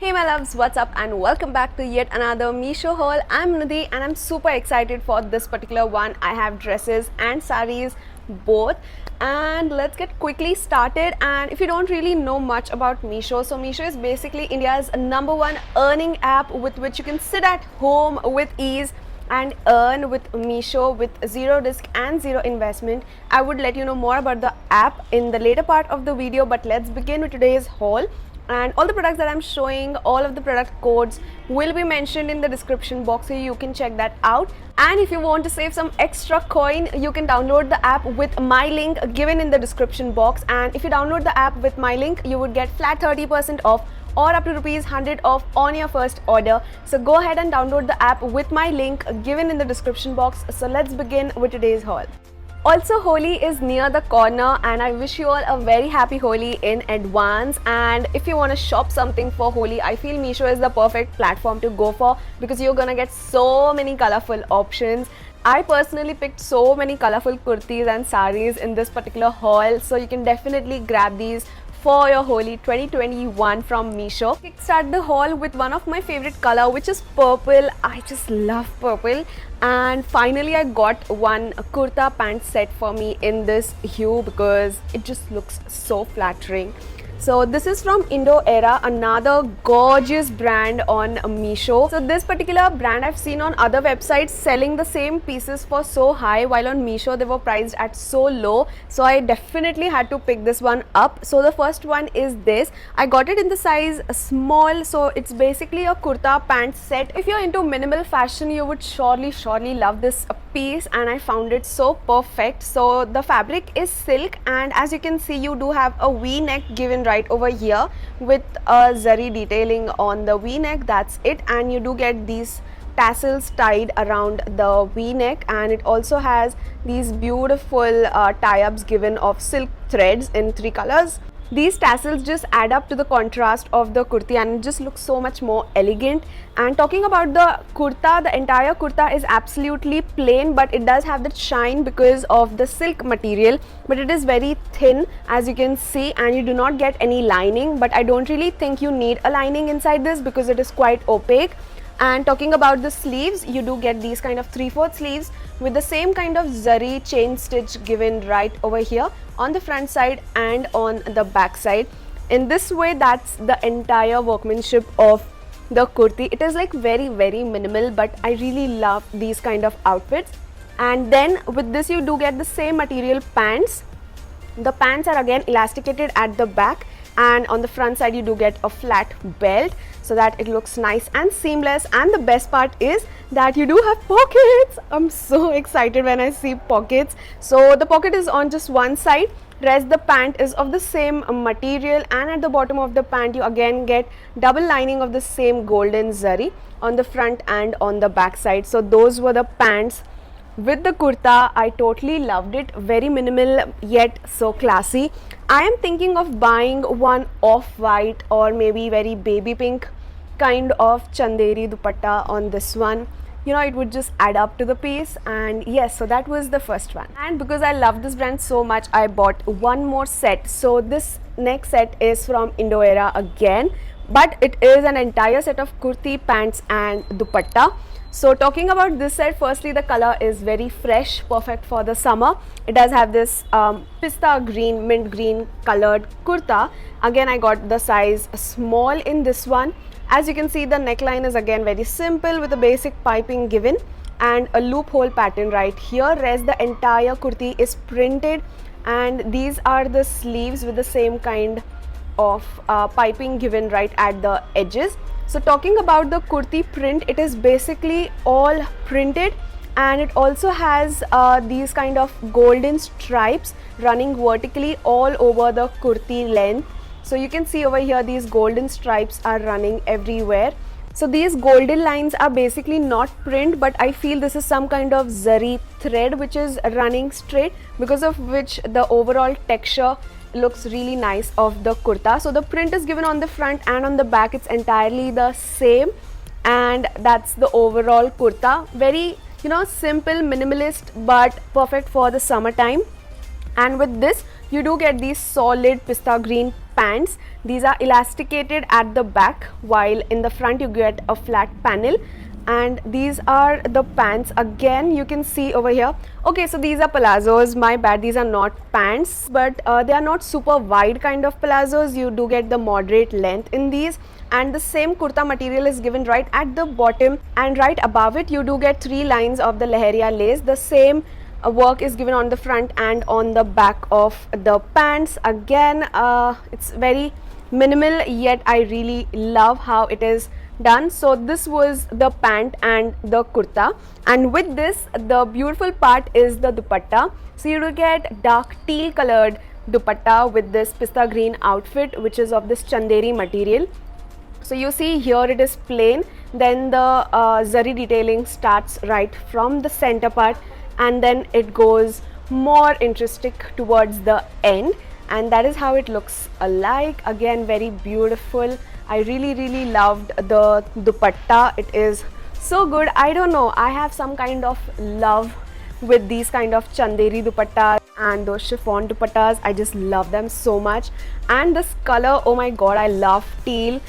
Hey my loves, what's up and welcome back to yet another Meesho haul. I'm Nidhi and I'm super excited for this particular one. I have dresses and sarees both, and let's get quickly started. And if you don't really know much about Meesho, so Meesho is basically India's #1 earning app with which you can sit at home with ease and earn with Meesho with zero risk and zero investment. I would let you know more about the app in the later part of the video, but let's begin with today's haul. And all the products that I'm showing, all of the product codes will be mentioned in the description box, so you can check that out. And if you want to save some extra coin, you can download the app with my link given in the description box. And if you download the app with my link, you would get flat 30% off or up to ₹100 off on your first order. So go ahead and download the app with my link given in the description box. So let's begin with today's haul. Also, Holi is near the corner and I wish you all a very happy Holi in advance. And if you want to shop something for Holi, I feel Meesho is the perfect platform to go for because you're gonna get so many colorful options. I personally picked so many colorful kurtis and sarees in this particular haul, so you can definitely grab these for your Holi 2021 from Meesho. Kickstart the haul with one of my favorite color, which is purple. I just love purple, and finally I got one kurta pant set for me in this hue because it just looks so flattering. So this is from Indo Era, another gorgeous brand on Meesho. So this particular brand I've seen on other websites selling the same pieces for so high, while on Meesho they were priced at so low. So I definitely had to pick this one up. So the first one is this. I got it in the size small. So it's basically a kurta pant set. If you're into minimal fashion, you would surely love this piece, and I found it so perfect. So the fabric is silk, and as you can see, you do have a V-neck given right over here with a zari detailing on the V-neck. That's it, and you do get these tassels tied around the V-neck, and it also has these beautiful tie-ups given of silk threads in 3 colors. These tassels just add up to the contrast of the kurti and it just looks so much more elegant. And talking about the kurta, the entire kurta is absolutely plain, but it does have that shine because of the silk material, but it is very thin as you can see, and you do not get any lining. But I don't really think you need a lining inside this because it is quite opaque. And talking about the sleeves, you do get these kind of 3/4 sleeves with the same kind of zari chain stitch given right over here on the front side and on the back side. In this way, that's the entire workmanship of the kurti. It is like very minimal, but I really love these kind of outfits. And then with this, you do get the same material pants. The pants are again elasticated at the back, and on the front side you do get a flat belt so that it looks nice and seamless. And the best part is that you do have pockets. I'm so excited when I see pockets. So the pocket is on just one side, rest the pant is of the same material, and at the bottom of the pant you again get double lining of the same golden zari on the front and on the back side. So those were the pants with the kurta. I totally loved it. Very minimal yet so classy. I am thinking of buying one off-white or maybe very baby pink kind of chanderi dupatta on this one. You know, it would just add up to the piece. And yes, so that was the first one. And because I love this brand so much, I bought one more set. So this next set is from Indo Era again, but it is an entire set of kurti, pants and dupatta. So talking about this set, firstly the color is very fresh, perfect for the summer. It does have this pista green, mint green colored kurta. Again, I got the size small in this one. As you can see, the neckline is again very simple with a basic piping given and a loophole pattern right here. Rest the entire kurti is printed, and these are the sleeves with the same kind of piping given right at the edges. So talking about the kurti print, it is basically all printed, and it also has these kind of golden stripes running vertically all over the kurti length. So you can see over here these golden stripes are running everywhere. So these golden lines are basically not print, but I feel this is some kind of zari thread which is running straight, because of which the overall texture looks really nice of the kurta. So the print is given on the front and on the back, it's entirely the same, and that's the overall kurta. Very, you know, simple, minimalist, but perfect for the summertime. And with this, you do get these solid pista green pants. These are elasticated at the back, while in the front you get a flat panel. And these are the pants. Again, you can see over here. Okay, so these are palazzos, my bad, these are not pants, but they are not super wide kind of palazzos. You do get the moderate length in these, and the same kurta material is given right at the bottom, and right above it you do get 3 lines of the Leheria lace. The same work is given on the front and on the back of the pants. Again, it's very minimal, yet I really love how it is done. So this was the pant and the kurta, and with this the beautiful part is the dupatta. So you will get dark teal colored dupatta with this pista green outfit, which is of this chanderi material. So you see here it is plain, then the zari detailing starts right from the center part, and then it goes more intrinsic towards the end, and that is how it looks like. Again, very beautiful. I really loved the dupatta. It is so good. I don't know, I have some kind of love with these kind of chanderi dupattas and those chiffon dupattas. I just love them so much. And this color, oh my god, I love teal.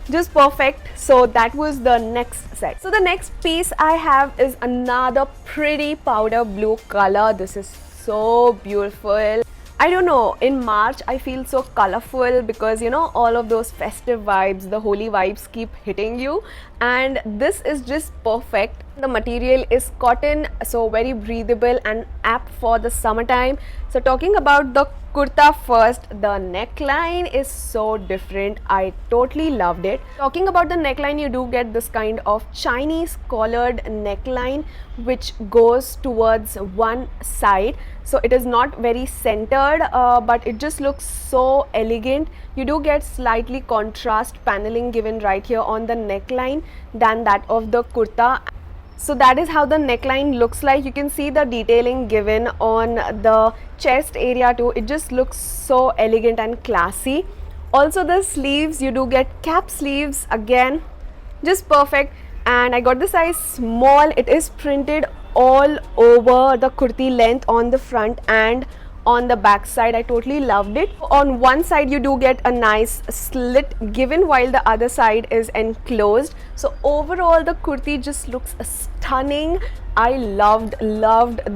Just perfect. So that was the next set. So the next piece I have is another pretty powder blue color. This is so beautiful. I don't know, in March I feel so colorful because, you know, all of those festive vibes, the holy vibes keep hitting you, and this is just perfect. The material is cotton, so very breathable and apt for the summertime. So talking about the kurta first, the neckline is so different. I totally loved it. Talking about the neckline, you do get this kind of Chinese collared neckline which goes towards one side. So it is not very centered, but it just looks so elegant. You do get slightly contrast paneling given right here on the neckline than that of the kurta. So that is how the neckline looks like. You can see the detailing given on the chest area too. It just looks so elegant and classy. Also the sleeves, you do get cap sleeves, again just perfect. And I got the size small. It is printed all over the kurti length on the front and on the back side. I totally loved it. On one side you do get a nice slit given, while the other side is enclosed. So overall the kurti just looks stunning. I loved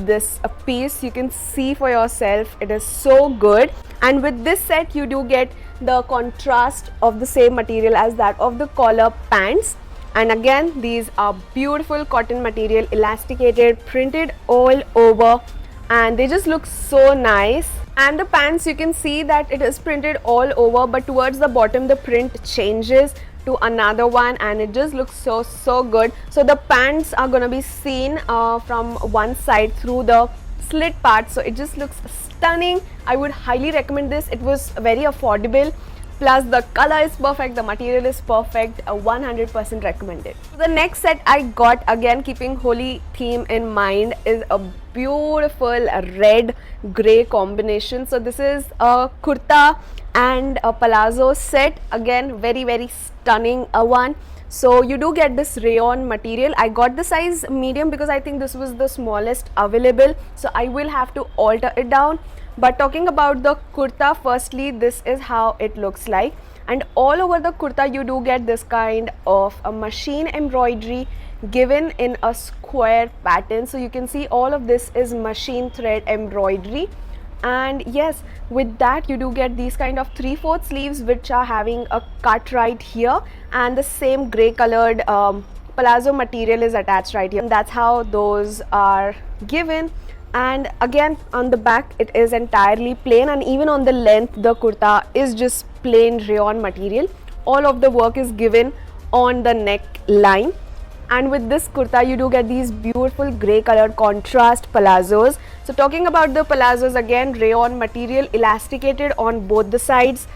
this piece. You can see for yourself, it is so good. And with this set you do get the contrast of the same material as that of the collar pants. And again, these are beautiful cotton material, elasticated, printed all over, and they just look so nice. And the pants, you can see that it is printed all over, but towards the bottom the print changes to another one, and it just looks so good. So the pants are gonna be seen from one side through the slit part, so it just looks stunning. I would highly recommend this. It was very affordable. Plus the color is perfect, the material is perfect, 100% recommended. The next set I got, again keeping Holi theme in mind, is a beautiful red grey combination. So this is a kurta and a palazzo set, again very stunning one. So you do get this rayon material. I got the size medium because I think this was the smallest available, so I will have to alter it down. But talking about the kurta, firstly, this is how it looks like, and all over the kurta you do get this kind of a machine embroidery given in a square pattern. So you can see all of this is machine thread embroidery. And yes, with that you do get these kind of 3/4 sleeves which are having a cut right here, and the same grey colored palazzo material is attached right here, and that's how those are given. And again on the back it is entirely plain, and even on the length the kurta is just plain rayon material. All of the work is given on the neck line. And with this kurta you do get these beautiful grey colored contrast palazzos. So talking about the palazzos, again rayon material, elasticated on both the sides,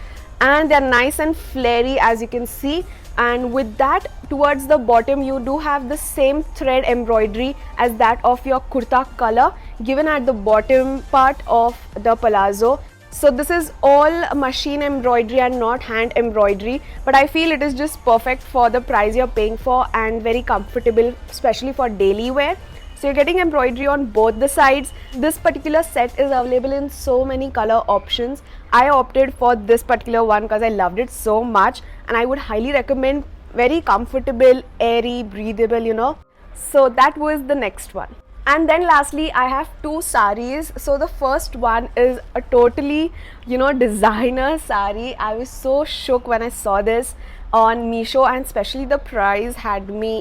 and they're nice and flary as you can see. And with that, towards the bottom you do have the same thread embroidery as that of your kurta color given at the bottom part of the palazzo. So this is all machine embroidery and not hand embroidery, but I feel it is just perfect for the price you're paying for and very comfortable, especially for daily wear. So you're getting embroidery on both the sides. This particular set is available in so many color options. I opted for this particular one because I loved it so much, and I would highly recommend. Very comfortable, airy, breathable, you know. So that was the next one. And then lastly, I have two saris. So the first one is a totally, you know, designer sari. I was so shook when I saw this on Meesho, and especially the price had me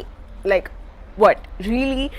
like, what, really?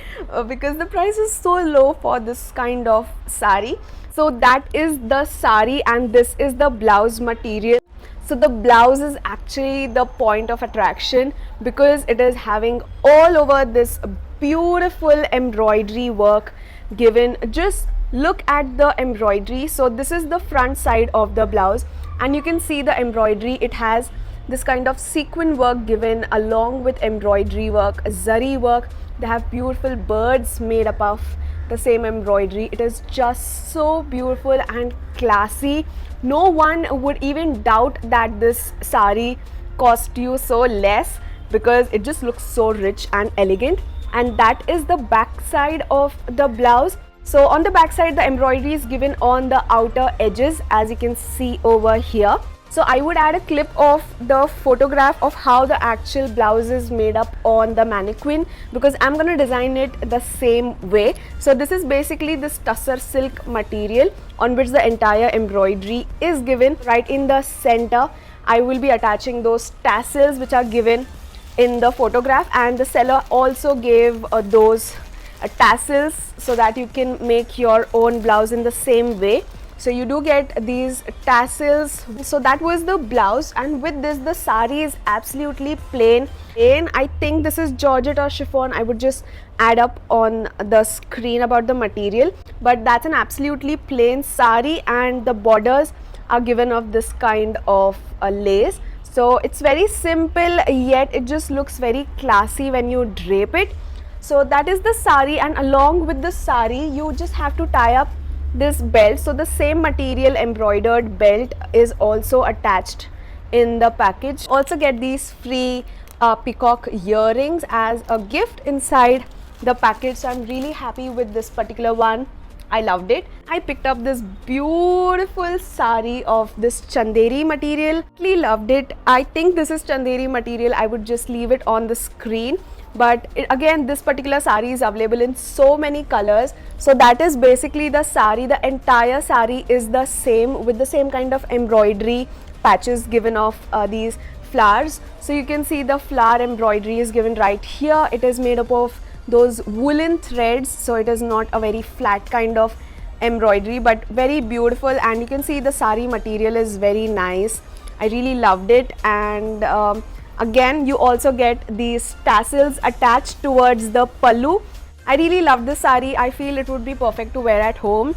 Because the price is so low for this kind of sari. So that is the sari, and this is the blouse material. So the blouse is actually the point of attraction because it is having all over this beautiful embroidery work given. Just look at the embroidery. So this is the front side of the blouse, and you can see the embroidery. It has this kind of sequin work given along with embroidery work, zari work. They have beautiful birds made up of the same embroidery. It is just so beautiful and classy. No one would even doubt that this sari cost you so less because it just looks so rich and elegant. And that is the back side of the blouse. So on the back side, the embroidery is given on the outer edges, as you can see over here. So I would add a clip of the photograph of how the actual blouse is made up on the mannequin, because I'm going to design it the same way. So this is basically this tussar silk material on which the entire embroidery is given. Right in the center, I will be attaching those tassels which are given in the photograph, and the seller also gave those tassels so that you can make your own blouse in the same way. So you do get these tassels. So that was the blouse, and with this the sari is absolutely plain. And I think this is georgette or chiffon. I would just add up on the screen about the material, but that's an absolutely plain sari, and the borders are given of this kind of lace. So it's very simple, yet it just looks very classy when you drape it. So that is the sari, and along with the sari you just have to tie up this belt. So the same material embroidered belt is also attached in the package. Also get these free peacock earrings as a gift inside the package. So I'm really happy with this particular one. I loved it. I picked up this beautiful sari of this chanderi material. Really loved it. I think this is chanderi material. I would just leave it on the screen. But again, this particular sari is available in so many colors. So that is basically the sari. The entire sari is the same with the same kind of embroidery patches given of these flowers. So you can see the flower embroidery is given right here. It is made up of those woolen threads, so it is not a very flat kind of embroidery, but very beautiful. And you can see the sari material is very nice. I really loved it. And again, you also get these tassels attached towards the pallu. I really love this sari. I feel it would be perfect to wear at home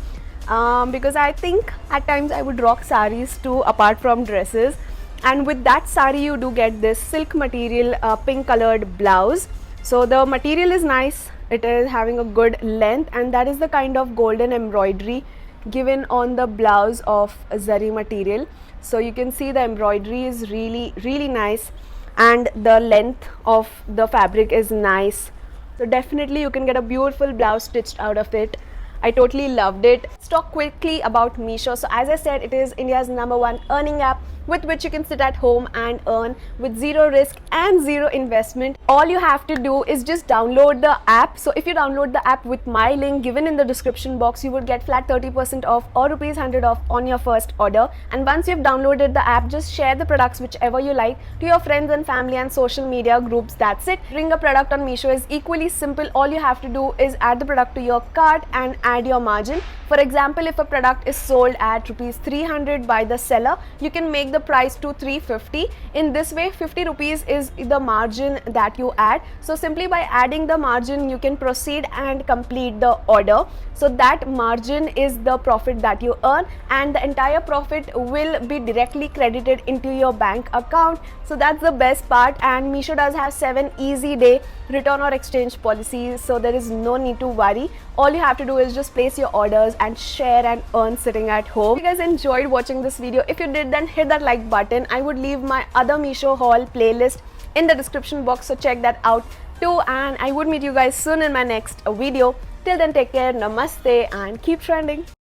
because I think at times I would rock saris too apart from dresses. And with that sari you do get this silk material pink colored blouse. So the material is nice. It is having a good length, and that is the kind of golden embroidery given on the blouse of zari material. So you can see the embroidery is really nice, and the length of the fabric is nice. So definitely you can get a beautiful blouse stitched out of it. I totally loved it. Let's talk quickly about Meesho. So as I said, it is India's #1 earning app with which you can sit at home and earn with zero risk and zero investment. All you have to do is just download the app. So if you download the app with my link given in the description box, you would get flat 30% off or ₹100 off on your first order. And once you've downloaded the app, just share the products whichever you like to your friends and family and social media groups. That's it. Bring a product on Meesho is equally simple. All you have to do is add the product to your cart and add your margin. For example, if a product is sold at ₹300 by the seller, you can make the price to ₹350. In this way, ₹50 is the margin that you add. So simply by adding the margin, you can proceed and complete the order. So that margin is the profit that you earn, and the entire profit will be directly credited into your bank account. So that's the best part. And Meesho does have 7 easy day return or exchange policies, so there is no need to worry. All you have to do is just place your orders and share and earn sitting at home. If you guys enjoyed watching this video, if you did, then hit that like button. I would leave my other Meesho haul playlist in the description box, so check that out too. And I would meet you guys soon in my next video. Till then, take care, namaste, and keep trending.